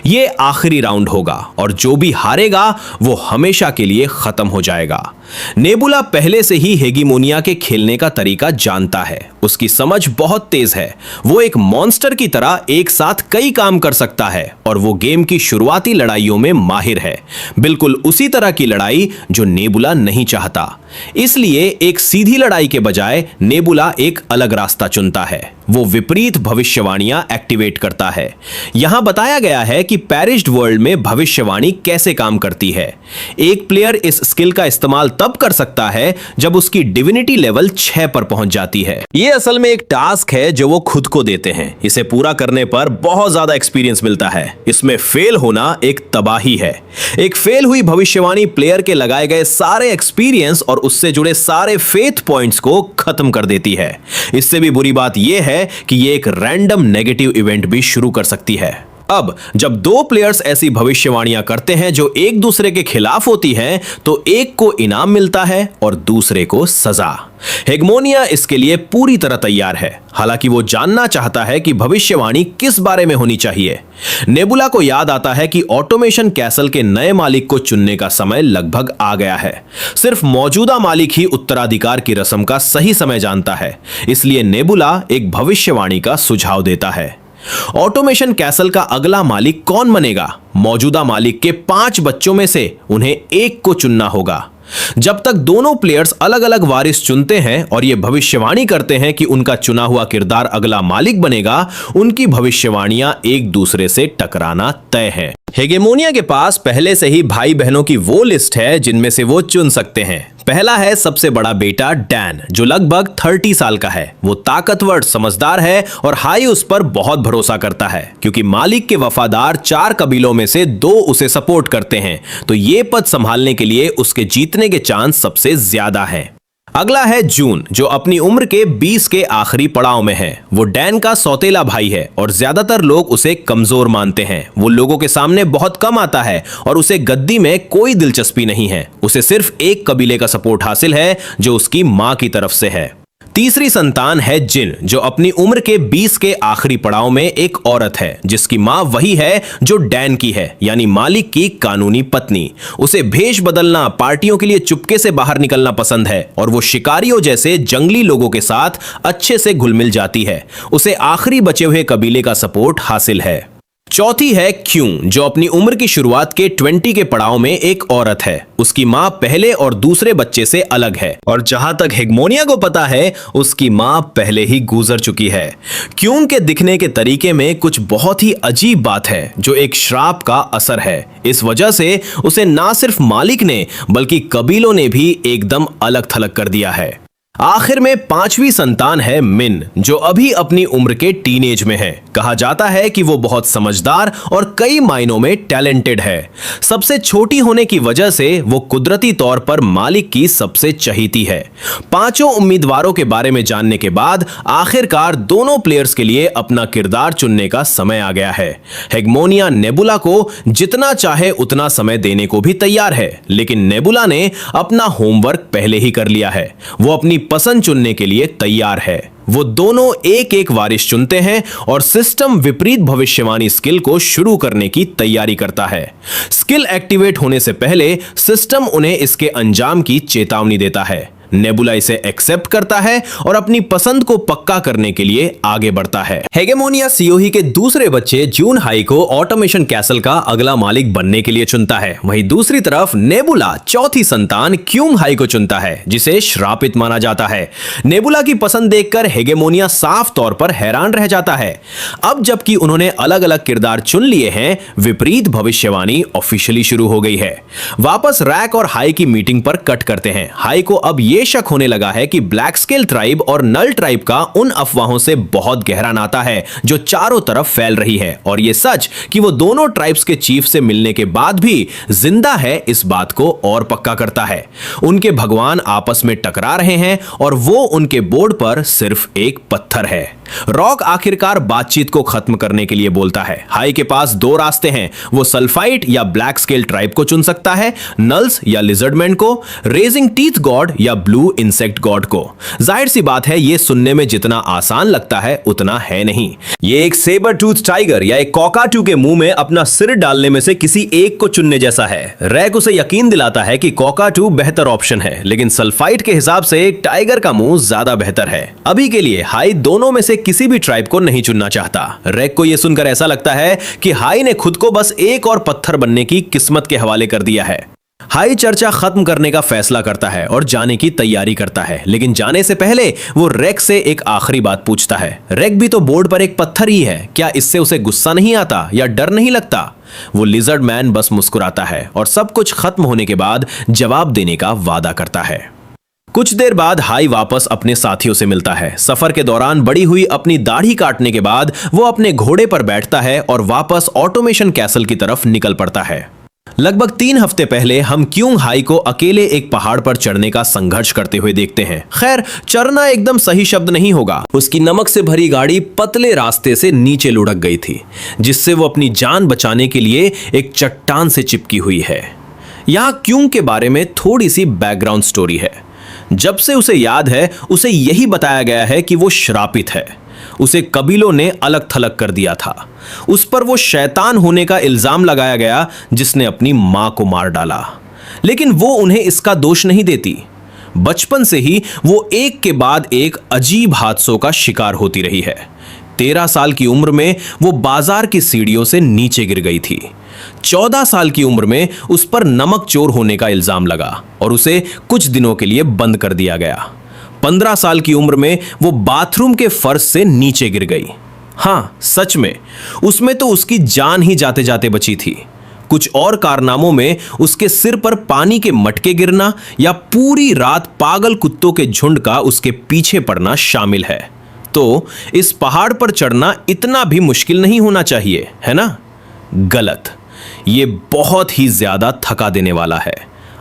ये आखिरी राउंड होगा और जो भी हारेगा वो हमेशा के लिए खत्म हो जाएगा। नेबुला पहले से ही हेगीमोनिया के खेलने का तरीका जानता है। उसकी समझ बहुत तेज है। वो एक मॉन्स्टर की तरह एक साथ कई काम कर सकता है और वो गेम की शुरुआती लड़ाइयों में माहिर है, बिल्कुल उसी तरह की लड़ाई जो नेबुला नहीं चाहता। इसलिए एक सीधी लड़ाई के बजाय नेबुला एक अलग रास्ता चुनता है। वो विपरीत भविष्यवाणियां एक्टिवेट करता है। यहां बताया गया है कि पैरिश्ड वर्ल्ड में भविष्यवाणी कैसे काम करती है। एक प्लेयर इस स्किल का इस्तेमाल तब कर सकता है जब उसकी डिविनिटी लेवल 6 पर पहुंच जाती है। ये असल में एक टास्क है जो वो खुद को देते हैं। इसे पूरा करने पर बहुत ज्यादा एक्सपीरियंस मिलता है। इसमें फेल होना एक तबाही है। एक फेल हुई भविष्यवाणी प्लेयर के लगाए गए सारे एक्सपीरियंस और उससे जुड़े सारे फेथ पॉइंट्स को खत्म कर देती है। इससे भी बुरी बात यह है कि ये एक रैंडम नेगेटिव इवेंट भी शुरू कर सकती है। अब जब दो प्लेयर्स ऐसी भविष्यवाणियां करते हैं जो एक दूसरे के खिलाफ होती हैं, तो एक को इनाम मिलता है और दूसरे को सजा। हेगमोनिया इसके लिए पूरी तरह तैयार है। हालांकि वो जानना चाहता है कि भविष्यवाणी किस बारे में होनी चाहिए। नेबुला को याद आता है कि ऑटोमेशन कैसल के नए मालिक को चुनने का समय लगभग आ गया है। सिर्फ मौजूदा मालिक ही उत्तराधिकार की रस्म का सही समय जानता है। इसलिए नेबुला एक भविष्यवाणी का सुझाव देता है। ऑटोमेशन कैसल का अगला मालिक कौन बनेगा? मौजूदा मालिक के 5 बच्चों में से उन्हें एक को चुनना होगा। जब तक दोनों प्लेयर्स अलग अलग वारिस चुनते हैं और यह भविष्यवाणी करते हैं कि उनका चुना हुआ किरदार अगला मालिक बनेगा, उनकी भविष्यवाणियां एक दूसरे से टकराना तय है। हेगेमोनिया के पास पहले से ही भाई बहनों की वो लिस्ट है जिनमें से वो चुन सकते हैं। पहला है सबसे बड़ा बेटा डैन, जो लगभग 30 साल का है। वो ताकतवर, समझदार है और हाई उस पर बहुत भरोसा करता है। क्योंकि मालिक के वफादार 4 कबीलों में से 2 उसे सपोर्ट करते हैं, तो ये पद संभालने के लिए उसके जीतने के चांस सबसे ज्यादा हैं। अगला है जून, जो अपनी उम्र के 20 के आखिरी पड़ाव में है। वो डैन का सौतेला भाई है और ज्यादातर लोग उसे कमजोर मानते हैं। वो लोगों के सामने बहुत कम आता है और उसे गद्दी में कोई दिलचस्पी नहीं है। उसे सिर्फ एक कबीले का सपोर्ट हासिल है, जो उसकी मां की तरफ से है। तीसरी संतान है जिन, जो अपनी उम्र के 20 के आखिरी पड़ाव में एक औरत है, जिसकी मां वही है जो डैन की है, यानी मालिक की कानूनी पत्नी। उसे भेष बदलना, पार्टियों के लिए चुपके से बाहर निकलना पसंद है और वो शिकारियों जैसे जंगली लोगों के साथ अच्छे से घुल मिल जाती है। उसे आखिरी बचे हुए कबीले का सपोर्ट हासिल है। चौथी है क्यूं, जो अपनी उम्र की शुरुआत के 20 के पड़ाव में एक औरत है। उसकी मां पहले और दूसरे बच्चे से अलग है और जहां तक हेगमोनिया को पता है, उसकी मां पहले ही गुजर चुकी है। क्यूं के दिखने के तरीके में कुछ बहुत ही अजीब बात है, जो एक श्राप का असर है। इस वजह से उसे ना सिर्फ मालिक ने बल्कि कबीलों ने भी एकदम अलग थलग कर दिया है। आखिर में 5वीं संतान है मिन, जो अभी अपनी उम्र के टीनेज में है। कहा जाता है कि वो बहुत समझदार और कई मायनों में टैलेंटेड है। सबसे छोटी होने की वजह से वो कुदरती तौर पर मालिक की सबसे चहीती है। 5 उम्मीदवारों के बारे में जानने के बाद आखिरकार दोनों प्लेयर्स के लिए अपना किरदार चुनने का समय आ गया है। हेगमोनिया नेबुला को जितना चाहे उतना समय देने को भी तैयार है, लेकिन नेबुला ने अपना होमवर्क पहले ही कर लिया है। वो अपनी पसंद चुनने के लिए तैयार है। वो दोनों एक एक वारिस चुनते हैं और सिस्टम विपरीत भविष्यवाणी स्किल को शुरू करने की तैयारी करता है। स्किल एक्टिवेट होने से पहले सिस्टम उन्हें इसके अंजाम की चेतावनी देता है। नेबुला इसे एक्सेप्ट करता है और अपनी पसंद को पक्का करने के लिए आगे बढ़ता है। हेगेमोनिया सियोही के दूसरे बच्चे जून हाई को ऑटोमेशन कैसल का अगला मालिक बनने के लिए चुनता है। वहीं दूसरी तरफ नेबुला चौथी संतान क्यूंग हाई को चुनता है, जिसे श्रापित माना जाता है। नेबुला की पसंद देखकर हेगेमोनिया साफ तौर पर हैरान रह जाता है। अब जबकि उन्होंने अलग अलग किरदार चुन लिए हैं, विपरीत भविष्यवाणी ऑफिशियली शुरू हो गई है। वापस रैक और हाई की मीटिंग पर कट करते हैं। हाई को अब ये शक होने लगा है कि ब्लैक स्केल ट्राइब और नल ट्राइब का उन अफवाहों से बहुत गहरा नाता है जो चारों तरफ फैल रही है, और यह सच कि वो दोनों ट्राइब्स के चीफ से मिलने के बाद भी जिंदा है, इस बात को और पक्का करता है। उनके भगवान आपस में टकरा रहे हैं और वो उनके बोर्ड पर सिर्फ एक पत्थर है। रॉक आखिरकार बातचीत को खत्म करने के लिए बोलता है। हाई के पास 2 रास्ते हैं, वो सल्फाइट या ब्लैक स्केल ट्राइब को चुन सकता है, नल्स या लिजर्डमैन को, रेजिंग टीथ गॉड या ब्लू इंसेक्ट गॉड को। जाहिर सी बात है, ये सुनने में जितना आसान लगता है उतना है नहीं। ये एक सेबर टूथ टाइगर या एक कॉकाटू के मुंह में अपना सिर डालने में से किसी एक को चुनने जैसा है। रैक उसे यकीन दिलाता है कि कॉकाटू बेहतर ऑप्शन है, लेकिन सल्फाइट के हिसाब से टाइगर का मुंह ज्यादा बेहतर है। अभी के लिए हाई दोनों में से किसी भी ट्राइब को नहीं चुनना चाहता। रैक को यह सुनकर ऐसा लगता है कि हाई ने खुद को बस एक और पत्थर बनने की किस्मत के हवाले कर दिया है। हाई चर्चा खत्म करने का फैसला करता है और जाने की तैयारी करता है, लेकिन जाने से पहले वो रेक से एक आखिरी बात पूछता है। रेक भी तो बोर्ड पर एक पत्थर ही है, क्या इससे उसे गुस्सा नहीं आता या डर नहीं लगता? वो लिजर्ड मैन बस मुस्कुराता है और सब कुछ खत्म होने के बाद जवाब देने का वादा करता है। कुछ देर बाद हाई वापस अपने साथियों से मिलता है। सफर के दौरान बड़ी हुई अपनी दाढ़ी काटने के बाद वो अपने घोड़े पर बैठता है और वापस ऑटोमेशन कैसल की तरफ निकल पड़ता है। लगभग 3 हफ्ते पहले हम क्यूंग हाई को अकेले एक पहाड़ पर चढ़ने का संघर्ष करते हुए देखते हैं। खैर, चढ़ना एकदम सही शब्द नहीं होगा। उसकी नमक से भरी गाड़ी पतले रास्ते से नीचे लुढ़क गई थी, जिससे वो अपनी जान बचाने के लिए एक चट्टान से चिपकी हुई है। यहाँ क्यूंग के बारे में थोड़ी सी बैकग्राउंड स्टोरी है। जब से उसे याद है, उसे यही बताया गया है कि वो श्रापित है। उसे कबीलों ने अलग थलग कर दिया था। उस पर वो शैतान होने का इल्जाम लगाया गया, जिसने अपनी मां को मार डाला। लेकिन वो उन्हें इसका दोष नहीं देती। बचपन से ही वो एक के बाद एक अजीब हादसों का शिकार होती रही है। 13 साल की उम्र में वो बाजार की सीढ़ियों से नीचे गिर गई थी। 14 साल की उम्र में उस पर नमक चोर होने का इल्जाम लगा और उसे कुछ दिनों के लिए बंद कर दिया गया। 15 साल की उम्र में वो बाथरूम के फर्श से नीचे गिर गई। हाँ, सच में, उसमें तो उसकी जान ही जाते जाते बची थी। कुछ और कारनामों में उसके सिर पर पानी के मटके गिरना या पूरी रात पागल कुत्तों के झुंड का उसके पीछे पड़ना शामिल है। तो इस पहाड़ पर चढ़ना इतना भी मुश्किल नहीं होना चाहिए, है ना? गलत। ये बहुत ही ज्यादा थका देने वाला है।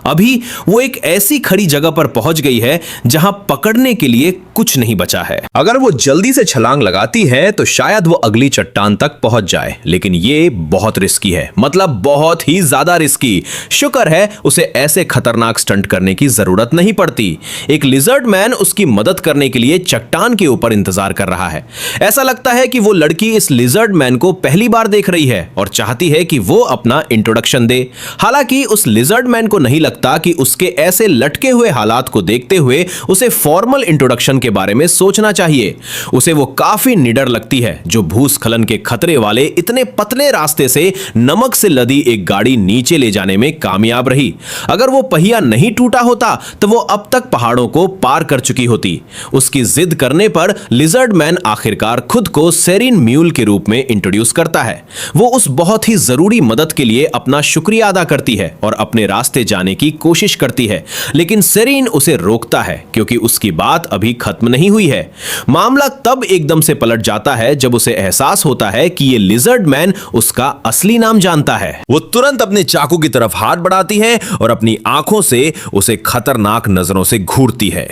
अभी वो एक ऐसी खड़ी जगह पर पहुंच गई है जहां पकड़ने के लिए कुछ नहीं बचा है। अगर वो जल्दी से छलांग लगाती है तो शायद वो अगली चट्टान तक पहुंच जाए, लेकिन ये बहुत रिस्की है, मतलब बहुत ही ज्यादा रिस्की। शुक्र है उसे ऐसे खतरनाक स्टंट करने की जरूरत नहीं पड़ती। एक लिजर्ड मैन उसकी मदद करने के लिए चट्टान के ऊपर इंतजार कर रहा है। ऐसा लगता है कि वो लड़की इस लिजर्ड मैन को पहली बार देख रही है और चाहती है कि वो अपना इंट्रोडक्शन दे। हालांकि उस लिजर्ड मैन को नहीं लगता कि उसके ऐसे लटके हुए हालात को देखते हुए उसे फॉर्मल इंट्रोडक्शन के बारे में सोचना चाहिए। उसे वो काफी निडर लगती है जो भूस्खलन के खतरे वाले इतने पतले रास्ते से नमक से लदी एक गाड़ी नीचे ले जाने में कामयाब रही। अगर वो पहिया नहीं टूटा होता तो वो अब तक पहाड़ों को पार कर चुकी होती। उसकी जिद करने पर लिजर्ड मैन आखिरकार खुद को सेरिन म्यूल के रूप में इंट्रोड्यूस करता है। वो उस बहुत ही जरूरी मदद के लिए अपना शुक्रिया अदा करती है और अपने रास्ते जाने की कोशिश करती है, लेकिन सेरिन उसे रोकता है क्योंकि उसकी बात अभी खत्म नहीं हुई है। मामला तब एकदम से पलट जाता है जब उसे एहसास होता है कि ये लिजर्ड मैन उसका असली नाम जानता है। वो तुरंत अपने चाकू की तरफ हाथ बढ़ाती है और अपनी आंखों से उसे खतरनाक नजरों से घूरती है।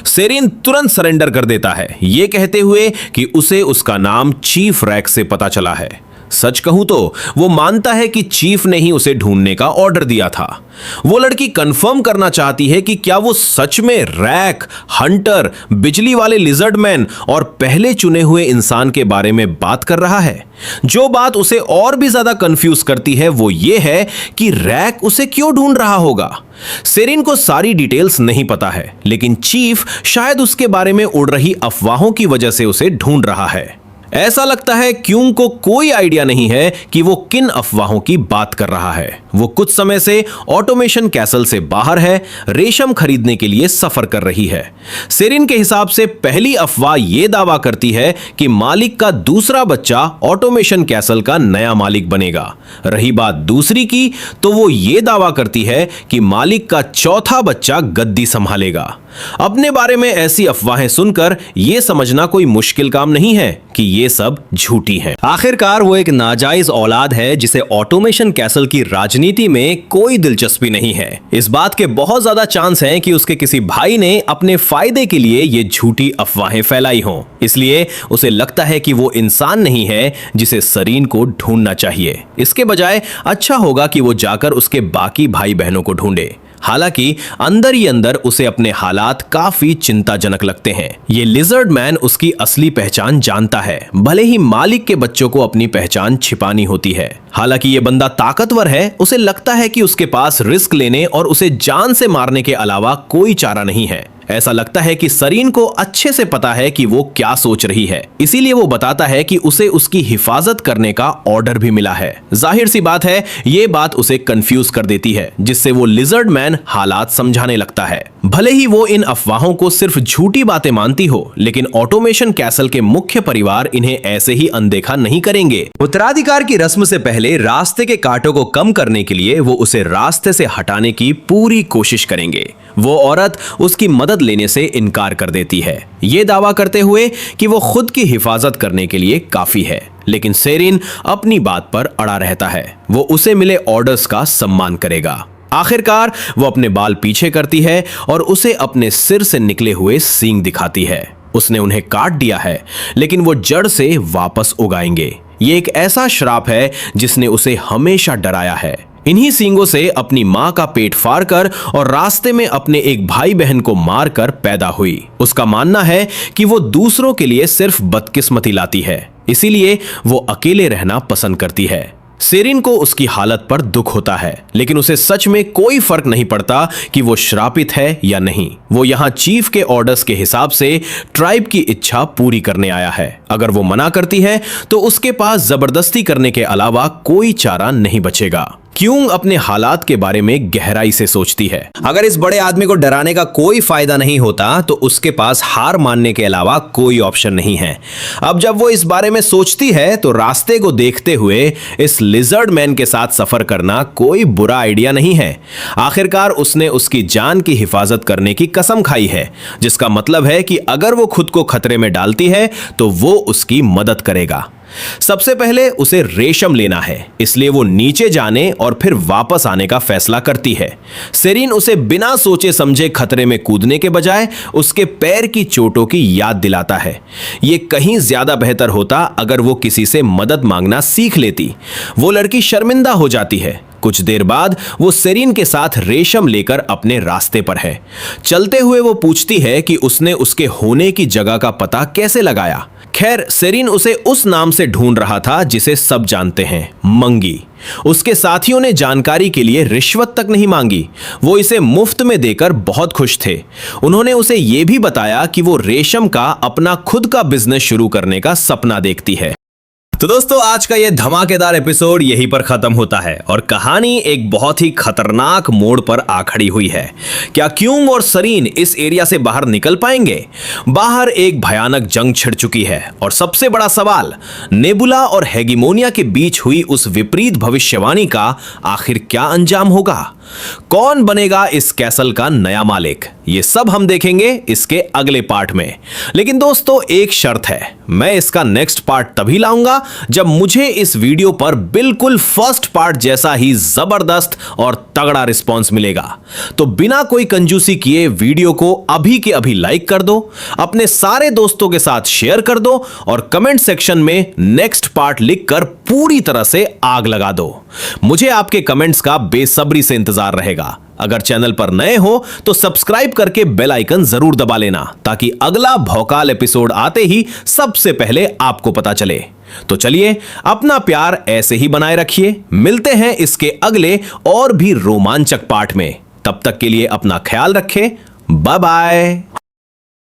सेरिन तुरंत सरेंडर कर देता है, ये कहते हुए कि उसे उसका नाम चीफ रैक से पता चला है। सच कहूं तो वो मानता है कि चीफ ने ही उसे ढूंढने का ऑर्डर दिया था। वो लड़की कंफर्म करना चाहती है कि क्या वो सच में रैक, हंटर, बिजली वाले लिजर्ड मैन और पहले चुने हुए इंसान के बारे में बात कर रहा है। जो बात उसे और भी ज्यादा कंफ्यूज करती है वो ये है कि रैक उसे क्यों ढूंढ रहा होगा। सेरिन को सारी डिटेल्स नहीं पता है, लेकिन चीफ शायद उसके बारे में उड़ रही अफवाहों की वजह से उसे ढूंढ रहा है। ऐसा लगता है क्यूंग को कोई आइडिया नहीं है कि वो किन अफवाहों की बात कर रहा है। वो कुछ समय से ऑटोमेशन कैसल से बाहर है, रेशम खरीदने के लिए सफर कर रही है। सेरिन के हिसाब से पहली अफवाह ये दावा करती है कि मालिक का दूसरा बच्चा ऑटोमेशन कैसल का नया मालिक बनेगा। रही बात दूसरी की तो वो ये दावा करती है कि मालिक का चौथा बच्चा गद्दी संभालेगा। अपने बारे में ऐसी अफवाहें सुनकर यह समझना कोई मुश्किल काम नहीं है कि ये सब झूठी हैं। आखिरकार वो एक नाजायज औलाद है जिसे ऑटोमेशन कैसल की राजनीति में कोई दिलचस्पी नहीं है। इस बात के बहुत ज्यादा चांस हैं कि उसके किसी भाई ने अपने फायदे के लिए ये झूठी अफवाहें फैलाई हों। इसलिए उसे लगता है कि वो इंसान नहीं है जिसे सेरिन को ढूंढना चाहिए। इसके बजाय अच्छा होगा कि वो जाकर उसके बाकी भाई बहनों को ढूंढे। हालांकि अंदर ही अंदर उसे अपने हालात काफी चिंताजनक लगते हैं। ये लिजर्ड मैन उसकी असली पहचान जानता है, भले ही मालिक के बच्चों को अपनी पहचान छिपानी होती है। हालांकि ये बंदा ताकतवर है, उसे लगता है कि उसके पास रिस्क लेने और उसे जान से मारने के अलावा कोई चारा नहीं है। ऐसा लगता है कि सरीन को अच्छे से पता है कि वो क्या सोच रही है, इसीलिए वो बताता है कि उसे उसकी हिफाजत करने का ऑर्डर भी मिला है। जाहिर सी बात है, ये बात उसे कंफ्यूज कर देती है, जिससे वो लिजर्ड मैन हालात समझाने लगता है। भले ही वो इन अफवाहों को सिर्फ झूठी बातें मानती हो, लेकिन ऑटोमेशन कैसल के मुख्य परिवार इन्हें ऐसे ही अनदेखा नहीं करेंगे। उत्तराधिकार की रस्म से पहले रास्ते के कांटों को कम करने के लिए वो उसे रास्ते से हटाने की पूरी कोशिश करेंगे। वो औरत उसकी मदद लेने से इनकार कर देती है, ये दावा करते हुए कि वो खुद की हिफाजत करने के लिए काफी है। लेकिन सेरिन अपनी बात पर अड़ा रहता है, वो उसे मिले ऑर्डर्स का सम्मान करेगा। आखिरकार वो अपने बाल पीछे करती है और उसे अपने सिर से निकले हुए सींग दिखाती है। उसने उन्हें काट दिया है, लेकिन वो जड़ से वापस उगाएंगे। ये एक ऐसा श्राप है जिसने उसे हमेशा डराया है। इन्हीं सींगों से अपनी मां का पेट फाड़कर और रास्ते में अपने एक भाई बहन को मारकर पैदा हुई। उसका मानना है कि वो दूसरों के लिए सिर्फ बदकिस्मती लाती है, इसीलिए वो अकेले रहना पसंद करती है। सेरिन को उसकी हालत पर दुख होता है, लेकिन उसे सच में कोई फर्क नहीं पड़ता कि वो श्रापित है या नहीं। वो यहाँ चीफ के ऑर्डर्स के हिसाब से ट्राइब की इच्छा पूरी करने आया है। अगर वो मना करती है तो उसके पास जबरदस्ती करने के अलावा कोई चारा नहीं बचेगा। क्यूंग अपने हालात के बारे में गहराई से सोचती है। अगर इस बड़े आदमी को डराने का कोई फायदा नहीं होता तो उसके पास हार मानने के अलावा कोई ऑप्शन नहीं है। अब जब वो इस बारे में सोचती है तो रास्ते को देखते हुए इस लिजर्ड मैन के साथ सफर करना कोई बुरा आइडिया नहीं है। आखिरकार उसने उसकी जान की हिफाजत करने की कसम खाई है, जिसका मतलब है कि अगर वो खुद को खतरे में डालती है तो वो उसकी मदद करेगा। सबसे पहले उसे रेशम लेना है, इसलिए वो नीचे जाने और फिर वापस आने का फैसला करती है। सेरिन उसे बिना सोचे समझे खतरे में कूदने के बजाय उसके पैर की चोटों की याद दिलाता है। ये कहीं ज्यादा बेहतर होता अगर वो किसी से मदद मांगना सीख लेती। वो लड़की शर्मिंदा हो जाती है। कुछ देर बाद वो सेरिन के साथ रेशम लेकर अपने रास्ते पर है। चलते हुए वो पूछती है कि उसने उसके होने की जगह का पता कैसे लगाया। खैर, सेरिन उसे उस नाम से ढूंढ रहा था जिसे सब जानते हैं, मंगी। उसके साथियों ने जानकारी के लिए रिश्वत तक नहीं मांगी, वो इसे मुफ्त में देकर बहुत खुश थे। उन्होंने उसे यह भी बताया कि वो रेशम का अपना खुद का बिजनेस शुरू करने का सपना देखती है। तो दोस्तों, आज का ये धमाकेदार एपिसोड यहीं पर खत्म होता है और कहानी एक बहुत ही खतरनाक मोड़ पर आ खड़ी हुई है। क्या क्यूंग और सरीन इस एरिया से बाहर निकल पाएंगे? बाहर एक भयानक जंग छिड़ चुकी है और सबसे बड़ा सवाल, नेबुला और हेगेमोनिया के बीच हुई उस विपरीत भविष्यवाणी का आखिर क्या अंजाम होगा? कौन बनेगा इस कैसल का नया मालिक? ये सब हम देखेंगे इसके अगले पार्ट में। लेकिन दोस्तों, एक शर्त है, मैं इसका नेक्स्ट पार्ट तभी लाऊंगा जब मुझे इस वीडियो पर बिल्कुल फर्स्ट पार्ट जैसा ही जबरदस्त और तगड़ा रिस्पांस मिलेगा। तो बिना कोई कंजूसी किए वीडियो को अभी के अभी लाइक कर दो, अपने सारे दोस्तों के साथ शेयर कर दो और कमेंट सेक्शन में नेक्स्ट पार्ट लिखकर पूरी तरह से आग लगा दो। मुझे आपके कमेंट्स का बेसब्री से इंतजार रहेगा। अगर चैनल पर नए हो तो सब्सक्राइब करके बेल आइकन जरूर दबा लेना, ताकि अगला भौकाल एपिसोड आते ही सबसे पहले आपको पता चले। तो चलिए, अपना प्यार ऐसे ही बनाए रखिए। मिलते हैं इसके अगले और भी रोमांचक पार्ट में। तब तक के लिए अपना ख्याल रखें। Bye bye.